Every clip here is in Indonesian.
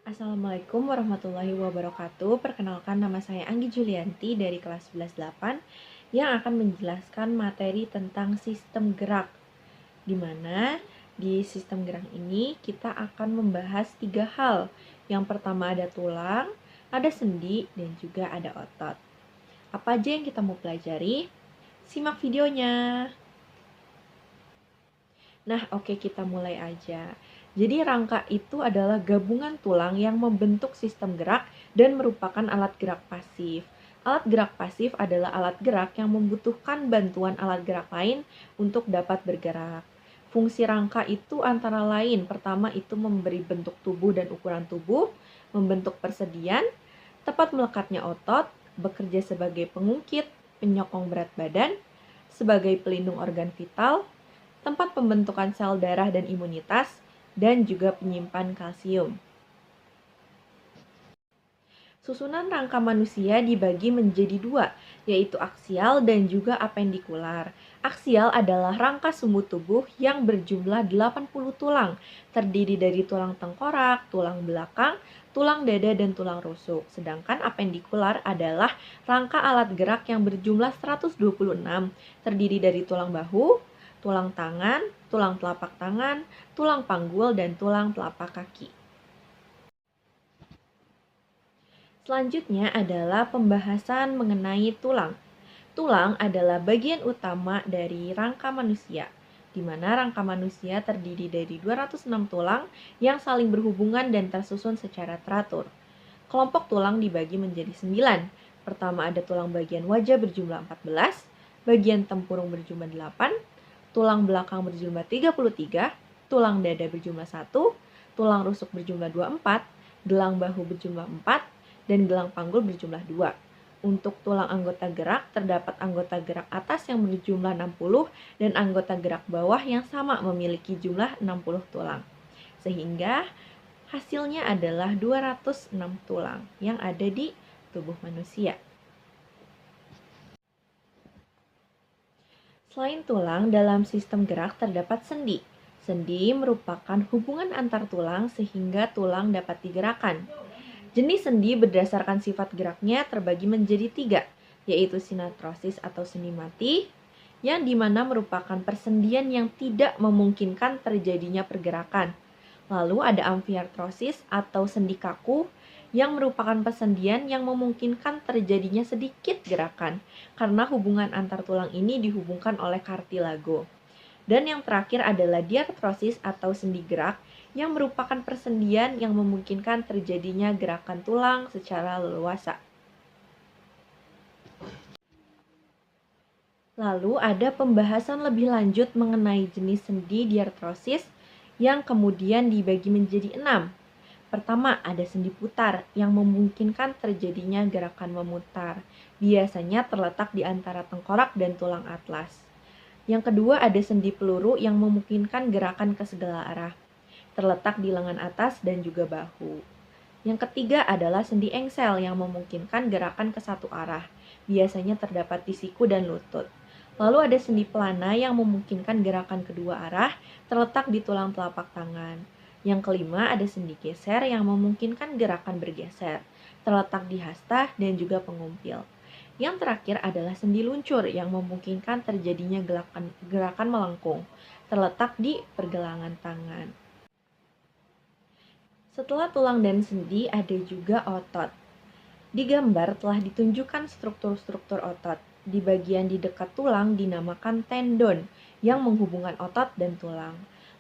Assalamualaikum warahmatullahi wabarakatuh. Perkenalkan, nama saya Anggi Julianti dari kelas 11-8 yang akan menjelaskan materi tentang sistem gerak. Di mana di sistem gerak ini kita akan membahas 3 hal. Yang pertama ada tulang, ada sendi, dan juga ada otot. Apa aja yang kita mau pelajari? Simak videonya. Nah, oke, kita mulai aja. Jadi rangka itu adalah gabungan tulang yang membentuk sistem gerak dan merupakan alat gerak pasif. Alat gerak pasif adalah alat gerak yang membutuhkan bantuan alat gerak lain untuk dapat bergerak. Fungsi rangka itu antara lain, pertama itu memberi bentuk tubuh dan ukuran tubuh, membentuk persediaan, tempat melekatnya otot, bekerja sebagai pengungkit, penyokong berat badan, sebagai pelindung organ vital, tempat pembentukan sel darah dan imunitas, dan juga penyimpan kalsium. Susunan rangka manusia dibagi menjadi dua, yaitu aksial dan juga apendikular. Aksial adalah rangka sumbu tubuh yang berjumlah 80 tulang, terdiri dari tulang tengkorak, tulang belakang, tulang dada, dan tulang rusuk. Sedangkan apendikular adalah rangka alat gerak yang berjumlah 126, terdiri dari tulang bahu, tulang tangan, tulang telapak tangan, tulang panggul, dan tulang telapak kaki. Selanjutnya adalah pembahasan mengenai tulang. Tulang adalah bagian utama dari rangka manusia, di mana rangka manusia terdiri dari 206 tulang yang saling berhubungan dan tersusun secara teratur. Kelompok tulang dibagi menjadi 9. Pertama ada tulang bagian wajah berjumlah 14, bagian tempurung berjumlah 8, tulang belakang berjumlah 33, tulang dada berjumlah 1, tulang rusuk berjumlah 24, gelang bahu berjumlah 4, dan gelang panggul berjumlah 2. Untuk tulang anggota gerak, terdapat anggota gerak atas yang berjumlah 60 dan anggota gerak bawah yang sama memiliki jumlah 60 tulang. Sehingga hasilnya adalah 206 tulang yang ada di tubuh manusia. Selain tulang, dalam sistem gerak terdapat sendi. Sendi merupakan hubungan antar tulang sehingga tulang dapat digerakkan. Jenis sendi berdasarkan sifat geraknya terbagi menjadi 3, yaitu sinetrosis atau sendi mati, yang dimana merupakan persendian yang tidak memungkinkan terjadinya pergerakan. Lalu ada amfiartrosis atau sendi kaku, yang merupakan persendian yang memungkinkan terjadinya sedikit gerakan, karena hubungan antar tulang ini dihubungkan oleh kartilago. Dan yang terakhir adalah diartrosis atau sendi gerak, yang merupakan persendian yang memungkinkan terjadinya gerakan tulang secara leluasa. Lalu ada pembahasan lebih lanjut mengenai jenis sendi diartrosis yang kemudian dibagi menjadi 6. Pertama, ada sendi putar yang memungkinkan terjadinya gerakan memutar. Biasanya terletak di antara tengkorak dan tulang atlas. Yang kedua, ada sendi peluru yang memungkinkan gerakan ke segala arah, terletak di lengan atas dan juga bahu. Yang ketiga adalah sendi engsel yang memungkinkan gerakan ke satu arah, biasanya terdapat di siku dan lutut. Lalu ada sendi pelana yang memungkinkan gerakan kedua arah, terletak di tulang telapak tangan. Yang kelima ada sendi geser yang memungkinkan gerakan bergeser, terletak di hasta dan juga pengumpil. Yang terakhir adalah sendi luncur yang memungkinkan terjadinya gerakan melengkung, terletak di pergelangan tangan. Setelah tulang dan sendi ada juga otot. Di gambar telah ditunjukkan struktur-struktur otot. Di bagian di dekat tulang dinamakan tendon yang menghubungkan otot dan tulang.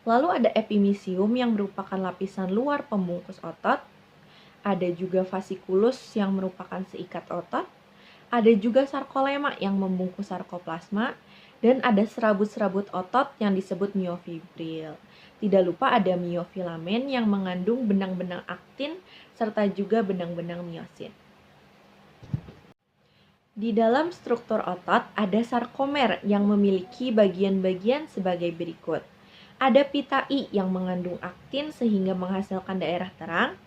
Lalu ada epimisium yang merupakan lapisan luar pembungkus otot. Ada juga fasciculus yang merupakan seikat otot. Ada juga sarkolema yang membungkus sarkoplasma, dan ada serabut-serabut otot yang disebut miofibril. Tidak lupa ada miofilamen yang mengandung benang-benang aktin serta juga benang-benang miosin. Di dalam struktur otot ada sarkomer yang memiliki bagian-bagian sebagai berikut. Ada pita I yang mengandung aktin sehingga menghasilkan daerah terang.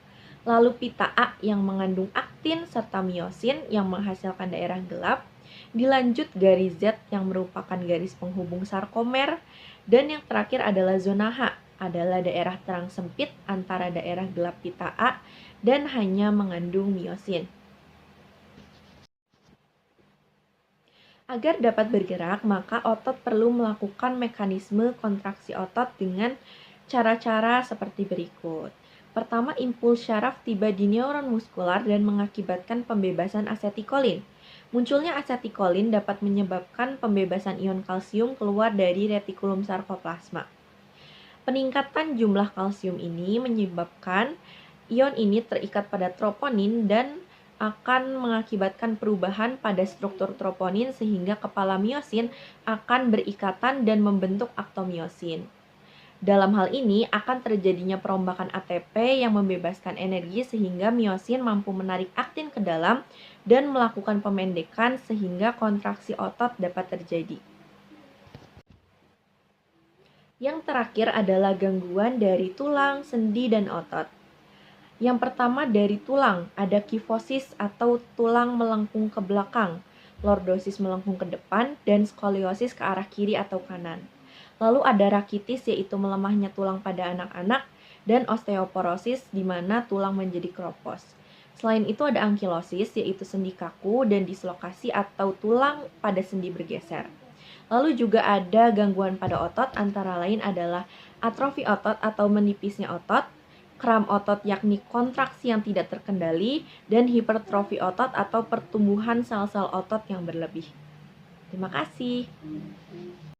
Lalu pita A yang mengandung aktin serta miosin yang menghasilkan daerah gelap. Dilanjut garis Z yang merupakan garis penghubung sarkomer. Dan yang terakhir adalah zona H adalah daerah terang sempit antara daerah gelap pita A dan hanya mengandung miosin. Agar dapat bergerak, maka otot perlu melakukan mekanisme kontraksi otot dengan cara-cara seperti berikut. Pertama, impuls syaraf tiba di neuron muskular dan mengakibatkan pembebasan asetikolin. Munculnya asetikolin dapat menyebabkan pembebasan ion kalsium keluar dari retikulum sarkoplasma. Peningkatan jumlah kalsium ini menyebabkan ion ini terikat pada troponin dan akan mengakibatkan perubahan pada struktur troponin sehingga kepala miosin akan berikatan dan membentuk aktomiosin. Dalam hal ini akan terjadinya perombakan ATP yang membebaskan energi sehingga miosin mampu menarik aktin ke dalam dan melakukan pemendekan sehingga kontraksi otot dapat terjadi. Yang terakhir adalah gangguan dari tulang, sendi, dan otot. Yang pertama dari tulang, ada kifosis atau tulang melengkung ke belakang, lordosis melengkung ke depan, dan skoliosis ke arah kiri atau kanan. Lalu ada rakitis yaitu melemahnya tulang pada anak-anak, dan osteoporosis di mana tulang menjadi kropos. Selain itu ada ankilosis yaitu sendi kaku dan dislokasi atau tulang pada sendi bergeser. Lalu juga ada gangguan pada otot antara lain adalah atrofi otot atau menipisnya otot, kram otot yakni kontraksi yang tidak terkendali, dan hipertrofi otot atau pertumbuhan sel-sel otot yang berlebih. Terima kasih.